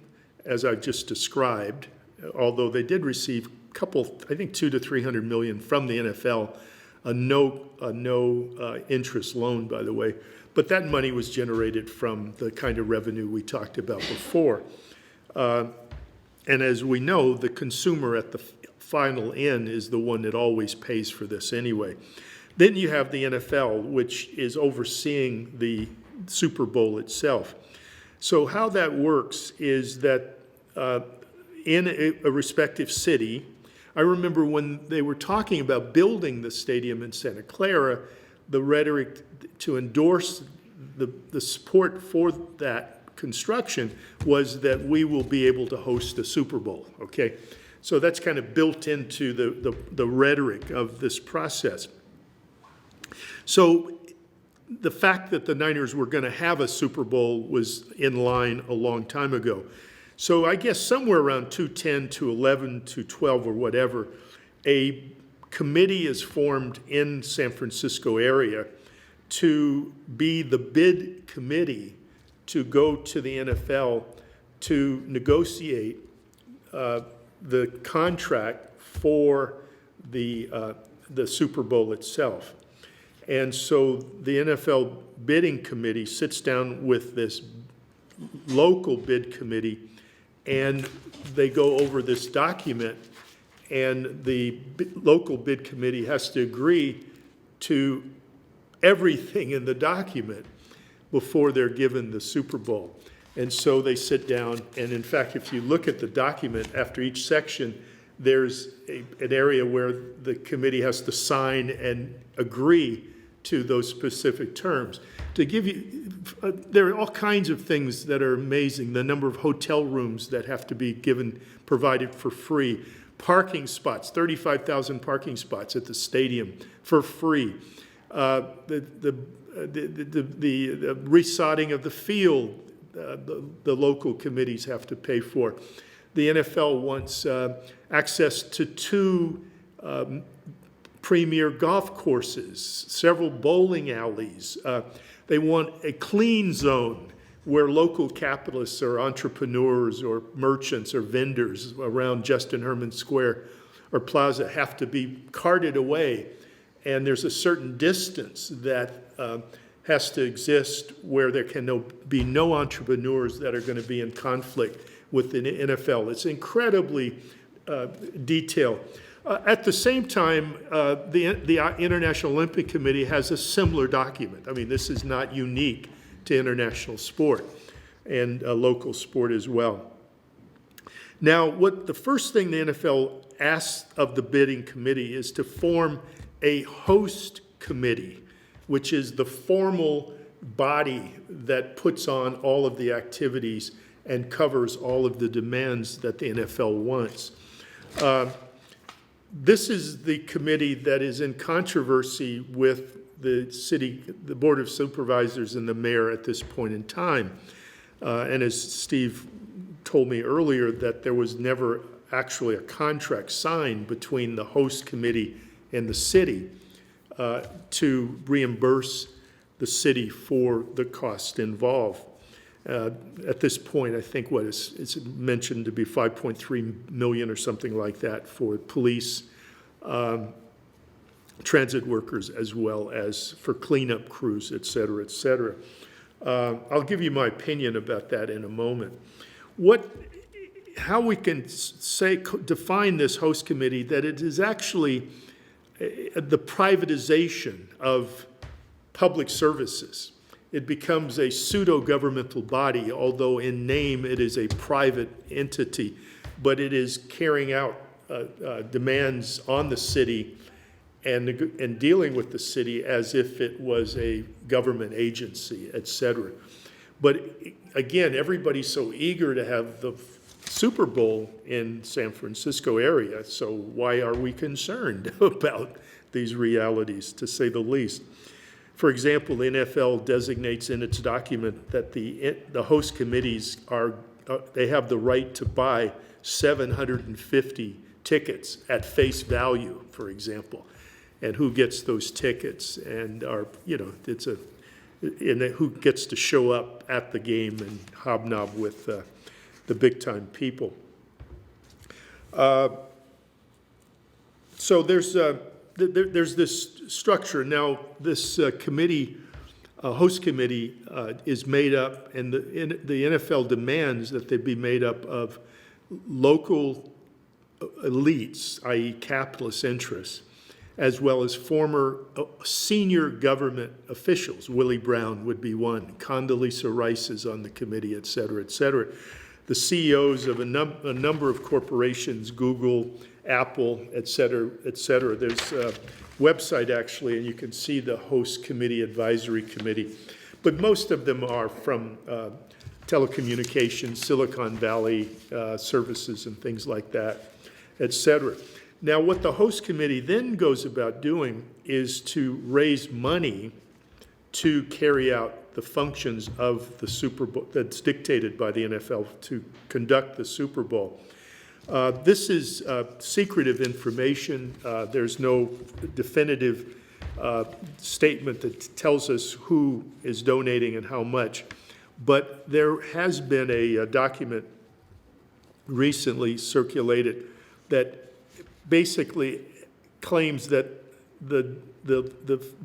as I've just described, although they did receive a couple, I think 200 to 300 million from the NFL, a no interest loan, by the way, but that money was generated from the kind of revenue we talked about before. And as we know, the consumer at the final end is the one that always pays for this anyway. Then you have the NFL, which is overseeing the Super Bowl itself. So how that works is that in a respective city, I remember when they were talking about building the stadium in Santa Clara, the rhetoric to endorse the support for that construction was that we will be able to host a Super Bowl, okay? So that's kind of built into the rhetoric of this process. So the fact that the Niners were going to have a Super Bowl was in line a long time ago. So I guess somewhere around 2010 to 11 to 12 or whatever, a committee is formed in San Francisco area to be the bid committee to go to the NFL to negotiate the contract for the Super Bowl itself. And so the NFL bidding committee sits down with this local bid committee, and they go over this document, and the local bid committee has to agree to everything in the document before they're given the Super Bowl. And so they sit down, and in fact, if you look at the document, after each section, there's an area where the committee has to sign and agree to those specific terms. To give you, there are all kinds of things that are amazing. The number of hotel rooms that have to be provided for free. Parking spots, 35,000 parking spots at the stadium for free. The resodding of the field, the local committees have to pay for. The NFL wants access to 2 premier golf courses, several bowling alleys. They want a clean zone where local capitalists or entrepreneurs or merchants or vendors around Justin Herman Square or Plaza have to be carted away. And there's a certain distance that has to exist where there can be no entrepreneurs that are going to be in conflict with the NFL. It's incredibly detailed. At the same time, the International Olympic Committee has a similar document. I mean, this is not unique to international sport and local sport as well. Now, the first thing the NFL asks of the bidding committee is to form a host committee, which is the formal body that puts on all of the activities and covers all of the demands that the NFL wants. This is the committee that is in controversy with the Board of Supervisors and the mayor at this point in time. And as Steve told me earlier, that there was never actually a contract signed between the host committee and the city to reimburse the city for the cost involved. At this point, I think it's mentioned to be 5.3 million or something like that for police, transit workers, as well as for cleanup crews, et cetera, et cetera. I'll give you my opinion about that in a moment. How we can define this host committee, that it is actually the privatization of public services. It becomes a pseudo-governmental body, although in name it is a private entity, but it is carrying out demands on the city and dealing with the city as if it was a government agency, et cetera. But again, everybody's so eager to have the Super Bowl in San Francisco area, so why are we concerned about these realities, to say the least? For example, the NFL designates in its document that the host committees they have the right to buy 750 tickets at face value, for example, and who gets those tickets, and who gets to show up at the game and hobnob with the big time people. So there's this structure. Now this host committee is made up, and the NFL demands that they be made up of local elites, i.e. capitalist interests, as well as former senior government officials. Willie Brown would be one. Condoleezza Rice is on the committee, et cetera, et cetera. The CEOs of a number of corporations, Google, Apple, et cetera, et cetera. There's a website, actually, and you can see the host committee, advisory committee. But most of them are from telecommunications, Silicon Valley services, and things like that, et cetera. Now, what the host committee then goes about doing is to raise money to carry out the functions of the Super Bowl that's dictated by the NFL to conduct the Super Bowl. This is secretive information. There's no definitive statement that tells us who is donating and how much. But there has been a document recently circulated that basically claims that the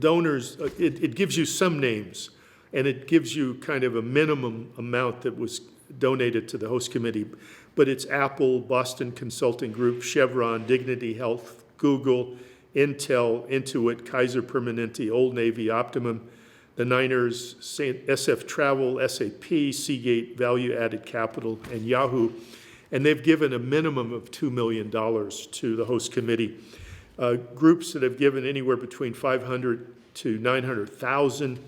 donors, it gives you some names, and it gives you kind of a minimum amount that was donated to the host committee. But it's Apple, Boston Consulting Group, Chevron, Dignity Health, Google, Intel, Intuit, Kaiser Permanente, Old Navy, Optimum, the Niners, SF Travel, SAP, Seagate, Value Added Capital, and Yahoo. And they've given a minimum of $2 million to the host committee. Groups that have given anywhere between 500 to 900,000,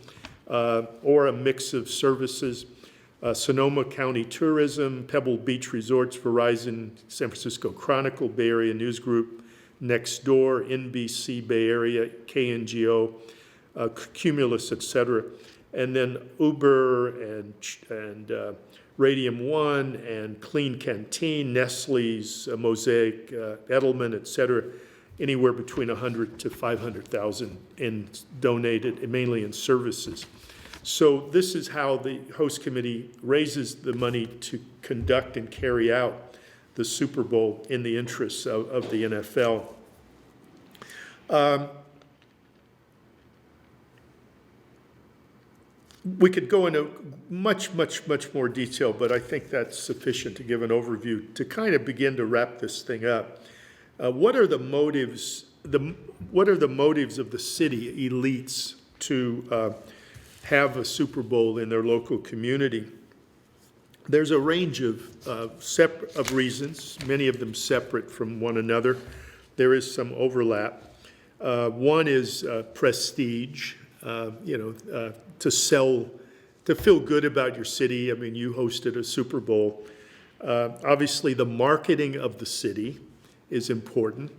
or a mix of services. Sonoma County Tourism, Pebble Beach Resorts, Verizon, San Francisco Chronicle, Bay Area News Group, Nextdoor, NBC Bay Area, KNGO, Cumulus, et cetera. And then Uber and Radium One and Clean Canteen, Nestle's, Mosaic, Edelman, et cetera, anywhere between 100 to 500,000 in donated, mainly in services. So this is how the host committee raises the money to conduct and carry out the Super Bowl in the interests of the NFL. We could go into much more detail, but I think that's sufficient to give an overview to kind of begin to wrap this thing up. What are the motives? What are the motives of the city elites to have a Super Bowl in their local community? There's a range of reasons, many of them separate from one another. There is some overlap. One is prestige, to sell, to feel good about your city. I mean, you hosted a Super Bowl. Obviously, the marketing of the city is important,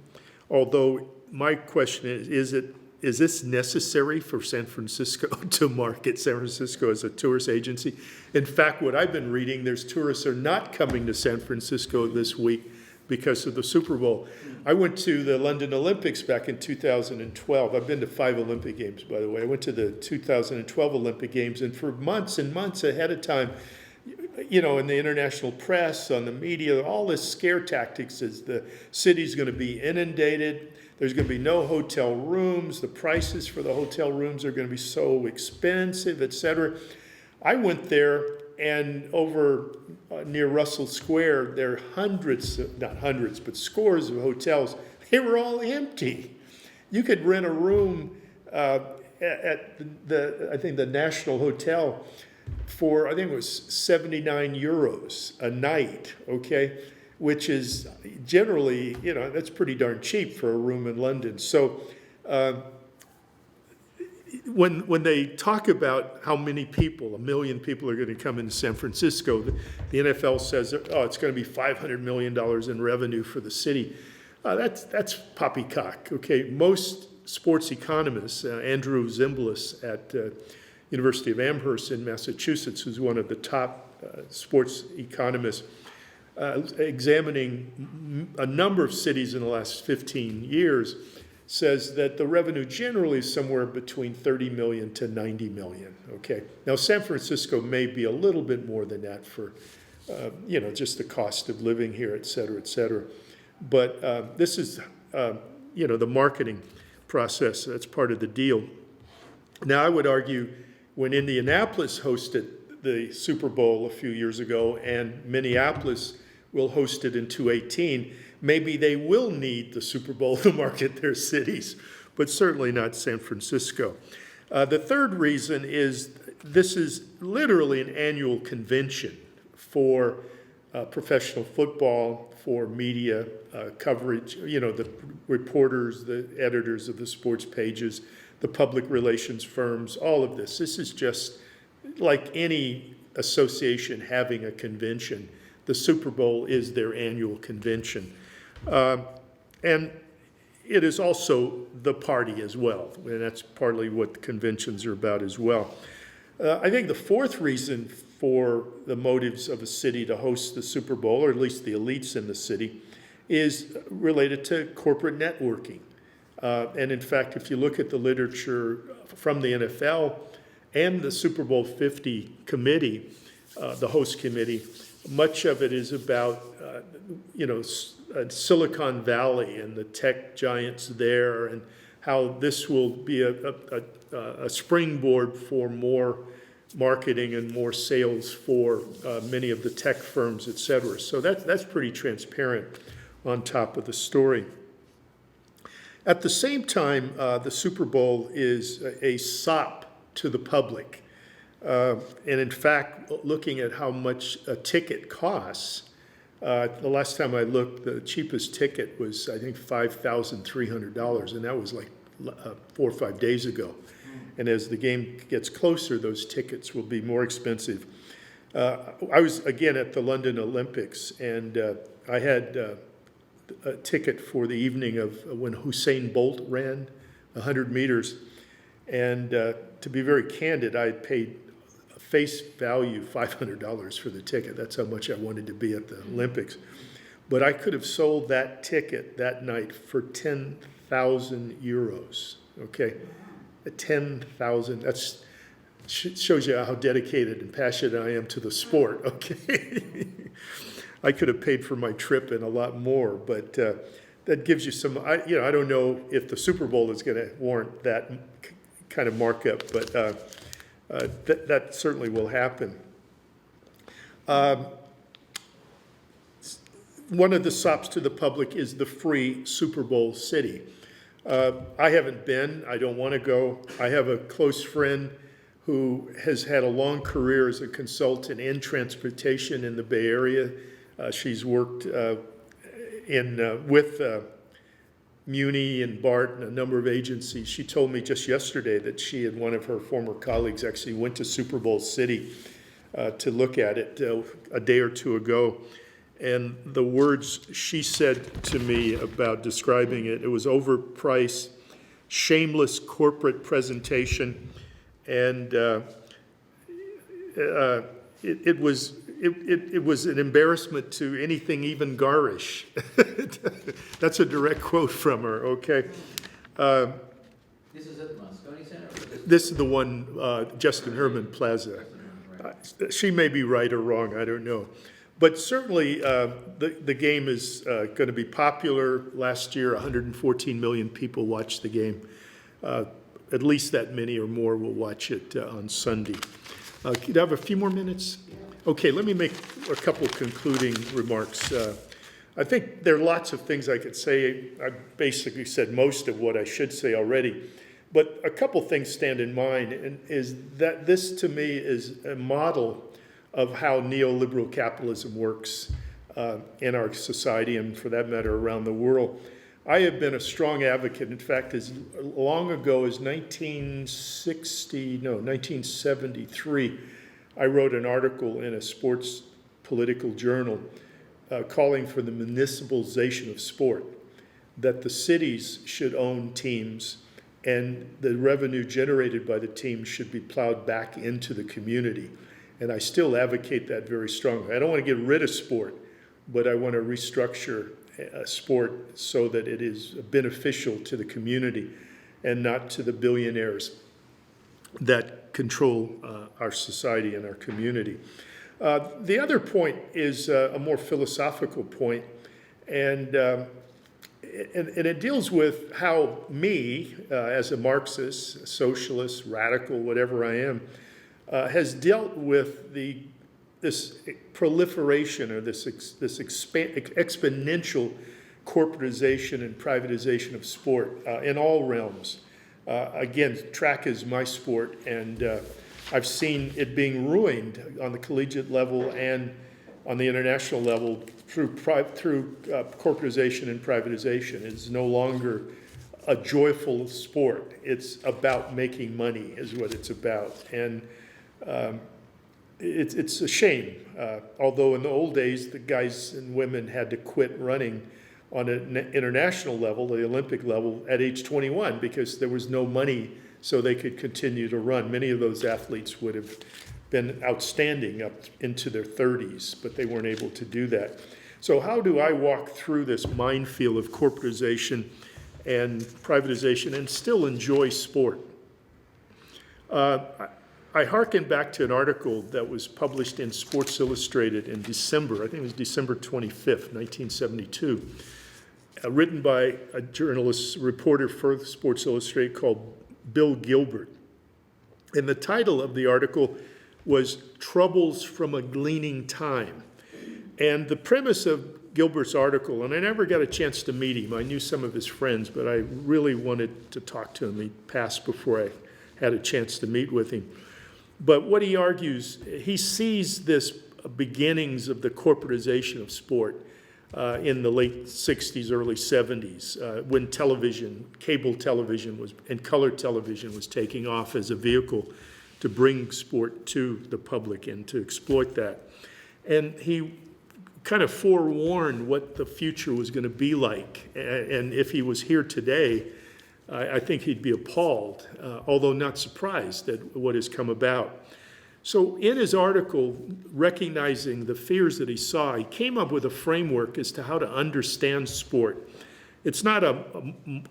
although my question is this necessary for San Francisco to market San Francisco as a tourist agency? In fact, what I've been reading, there's tourists are not coming to San Francisco this week because of the Super Bowl. I went to the London Olympics back in 2012. I've been to 5 Olympic Games, by the way. I went to the 2012 Olympic Games, and for months and months ahead of time, in the international press, on the media, all this scare tactics is the city's going to be inundated. There's going to be no hotel rooms. The prices for the hotel rooms are going to be so expensive, et cetera. I went there, and over near Russell Square, there are hundreds, not hundreds, but scores of hotels. They were all empty. You could rent a room at I think the National Hotel for, I think it was 79 euros a night, okay? Which is generally, that's pretty darn cheap for a room in London. So when they talk about how many people, 1 million people are going to come into San Francisco, the NFL says, oh, it's going to be $500 million in revenue for the city. That's poppycock, okay? Most sports economists, Andrew Zimbalist at University of Amherst in Massachusetts, who's one of the top sports economists, examining a number of cities in the last 15 years, says that the revenue generally is somewhere between 30 million to 90 million, okay? Now, San Francisco may be a little bit more than that for, just the cost of living here, et cetera, et cetera. But this is, the marketing process. That's part of the deal. Now, I would argue when Indianapolis hosted the Super Bowl a few years ago and Minneapolis will host it in 2018, maybe they will need the Super Bowl to market their cities, but certainly not San Francisco. The third reason is this is literally an annual convention for professional football, for media coverage, the reporters, the editors of the sports pages, the public relations firms, all of this. This is just like any association having a convention. The Super Bowl is their annual convention. And it is also the party as well, and that's partly what the conventions are about as well. I think the fourth reason for the motives of a city to host the Super Bowl, or at least the elites in the city, is related to corporate networking. And in fact, if you look at the literature from the NFL and the Super Bowl 50 committee, the host committee, much of it is about, Silicon Valley and the tech giants there, and how this will be a springboard for more marketing and more sales for many of the tech firms, et cetera. So that's pretty transparent on top of the story. At the same time, the Super Bowl is a sop to the public. And in fact, looking at how much a ticket costs, the last time I looked, the cheapest ticket was, I think, $5,300, and that was like 4 or 5 days ago. And as the game gets closer, those tickets will be more expensive. I was, again, at the London Olympics, and I had a ticket for the evening of when Usain Bolt ran 100 meters. And to be very candid, I had paid face value $500 for the ticket. That's how much I wanted to be at the Olympics. But I could have sold that ticket that night for 10,000 euros, okay? 10,000, that shows you how dedicated and passionate I am to the sport, okay? I could have paid for my trip and a lot more, but that gives you some, I don't know if the Super Bowl is going to warrant that kind of markup, but that certainly will happen. One of the sops to the public is the free Super Bowl city. I haven't been. I don't want to go. I have a close friend who has had a long career as a consultant in transportation in the Bay Area. She's worked with Muni and BART and a number of agencies. She told me just yesterday that she and one of her former colleagues actually went to Super Bowl City to look at it a day or two ago. And the words she said to me about describing it, it was overpriced, shameless corporate presentation, and it was an embarrassment to anything even garish. That's a direct quote from her, okay? This is at the Moscone Center? This is the one, Justin Herman Plaza. She may be right or wrong, I don't know. But certainly the game is going to be popular. Last year, 114 million people watched the game. At least that many or more will watch it on Sunday. Could I have a few more minutes? Okay, let me make a couple concluding remarks. I think there are lots of things I could say. I basically said most of what I should say already. But a couple things stand in mind, and is that this to me is a model of how neoliberal capitalism works in our society, and for that matter around the world. I have been a strong advocate. In fact, as long ago as 1973, I wrote an article in a sports political journal calling for the municipalization of sport, that the cities should own teams and the revenue generated by the teams should be plowed back into the community. And I still advocate that very strongly. I don't want to get rid of sport, but I want to restructure sport so that it is beneficial to the community and not to the billionaires that control our society and our community. The other point is a more philosophical point, and it deals with how me, as a Marxist, socialist, radical, whatever I am, has dealt with this proliferation or this exponential corporatization and privatization of sport in all realms. Again, track is my sport, and I've seen it being ruined on the collegiate level and on the international level through corporatization and privatization. It's no longer a joyful sport. It's about making money is what it's about. And it's a shame. Although in the old days, the guys and women had to quit running on an international level, the Olympic level, at age 21 because there was no money so they could continue to run. Many of those athletes would have been outstanding up into their 30s, but they weren't able to do that. So how do I walk through this minefield of corporatization and privatization and still enjoy sport? I hearken back to an article that was published in Sports Illustrated in December, I think it was December 25th, 1972, written by a journalist, reporter for Sports Illustrated called Bill Gilbert. And the title of the article was Troubles from a Gleaning Time. And the premise of Gilbert's article, and I never got a chance to meet him. I knew some of his friends, but I really wanted to talk to him. He passed before I had a chance to meet with him. But what he argues, he sees this beginnings of the corporatization of sport in the late 60s, early 70s, when television, cable television and color television was taking off as a vehicle to bring sport to the public and to exploit that. And he kind of forewarned what the future was going to be like. And if he was here today, I think he'd be appalled, although not surprised at what has come about. So in his article, recognizing the fears that he saw, he came up with a framework as to how to understand sport. It's not a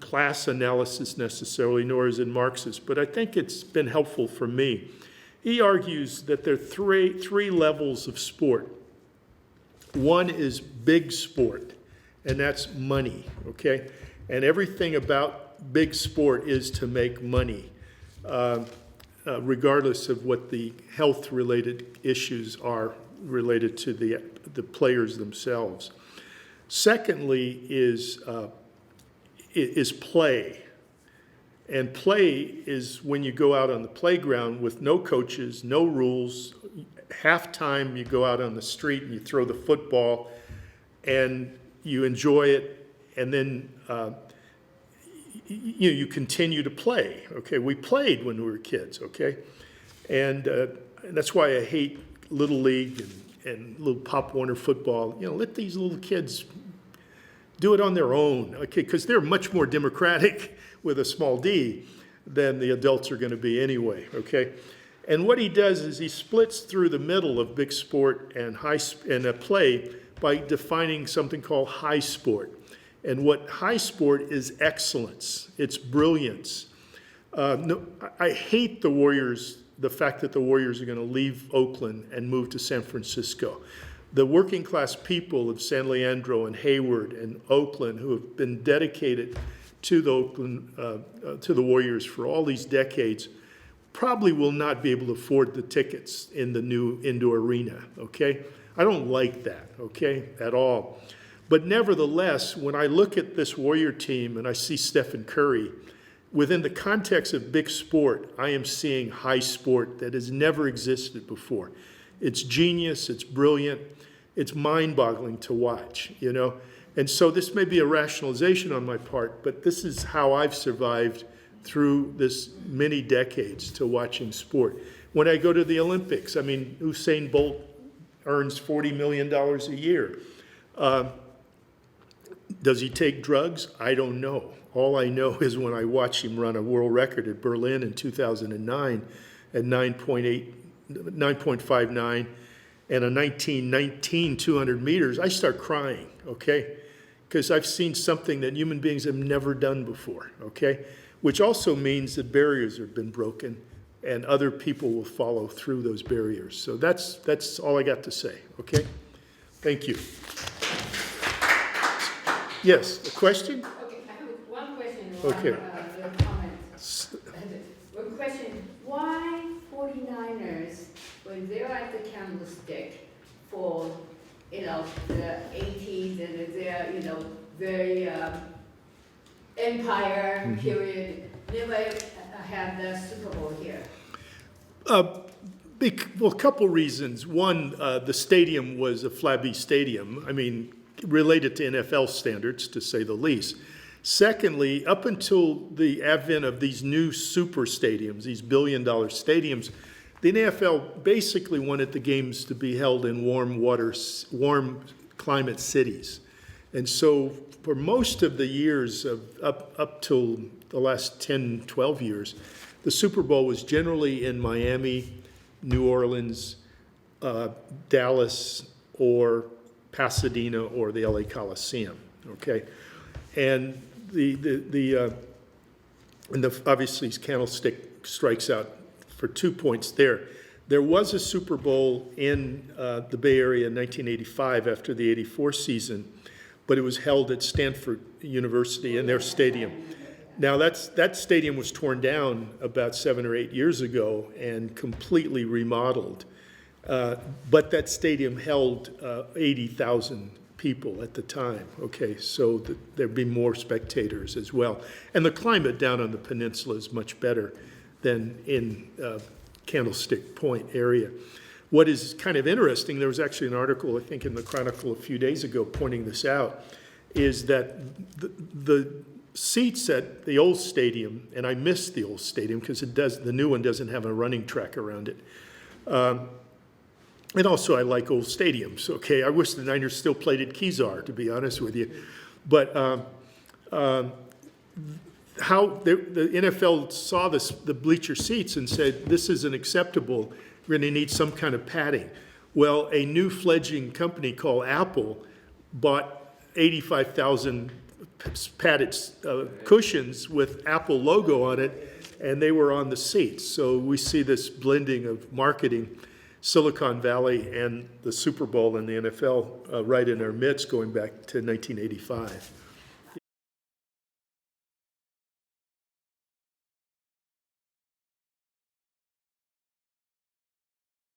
class analysis necessarily, nor is it Marxist, but I think it's been helpful for me. He argues that there are three levels of sport. One is big sport, and that's money, okay? And everything about big sport is to make money, regardless of what the health-related issues are related to the players themselves. Secondly is play. And play is when you go out on the playground with no coaches, no rules. Halftime, you go out on the street and you throw the football and you enjoy it, and then you continue to play. Okay, we played when we were kids. Okay, and that's why I hate Little League and little Pop Warner football. Let these little kids do it on their own. Okay, because they're much more democratic with a small d than the adults are going to be anyway. Okay. And what he does is he splits through the middle of big sport and play by defining something called high sport. And what high sport is excellence. It's brilliance. I hate the Warriors, the fact that the Warriors are going to leave Oakland and move to San Francisco. The working class people of San Leandro and Hayward and Oakland who have been dedicated to the Warriors for all these decades probably will not be able to afford the tickets in the new indoor arena, okay? I don't like that, okay, at all. But nevertheless, when I look at this Warrior team and I see Stephen Curry, within the context of big sport, I am seeing high sport that has never existed before. It's genius, it's brilliant, it's mind-boggling to watch, you know? And so this may be a rationalization on my part, but this is how I've survived through this many decades to watching sport. When I go to the Olympics, I mean, Usain Bolt earns $40 million a year. Does he take drugs? I don't know. All I know is when I watched him run a world record at Berlin in 2009 at 9.59 and a 19:19 200 meters, I start crying, okay? Because I've seen something that human beings have never done before, okay? Which also means that barriers have been broken and other people will follow through those barriers. So that's all I got to say, okay? Thank you. Yes, a question? Okay, I have one question, Okay. your comment. One question, why 49ers, when they're at the candlestick for, the 80s and they're, very empire period, never had the Super Bowl here? Well, a couple reasons. One, the stadium was a flabby stadium. I mean, related to NFL standards, to say the least. Secondly, up until the advent of these new super stadiums, these billion-dollar stadiums, the NFL basically wanted the games to be held in warm climate cities. And so for most of the years of up till the last 10, 12 years, the Super Bowl was generally in Miami, New Orleans, Dallas, or Pasadena, or the LA Coliseum, okay? And obviously Candlestick strikes out for 2 points there. There was a Super Bowl in the Bay Area in 1985 after the 84 season, but it was held at Stanford University in their stadium. Now that stadium was torn down about 7 or 8 years ago and completely remodeled. But that stadium held 80,000 people at the time, okay? So there'd be more spectators as well. And the climate down on the peninsula is much better than in Candlestick Point area. What is kind of interesting, there was actually an article, I think in the Chronicle a few days ago pointing this out, is that the seats at the old stadium, and I miss the old stadium because the new one doesn't have a running track around it. And also, I like old stadiums, okay? I wish the Niners still played at Kezar, to be honest with you. But how the NFL saw the bleacher seats and said, this isn't acceptable, we're going to need some kind of padding. Well, a new fledgling company called Apple bought 85,000 padded cushions with Apple logo on it, and they were on the seats. So we see this blending of marketing, Silicon Valley and the Super Bowl and the NFL right in our midst going back to 1985.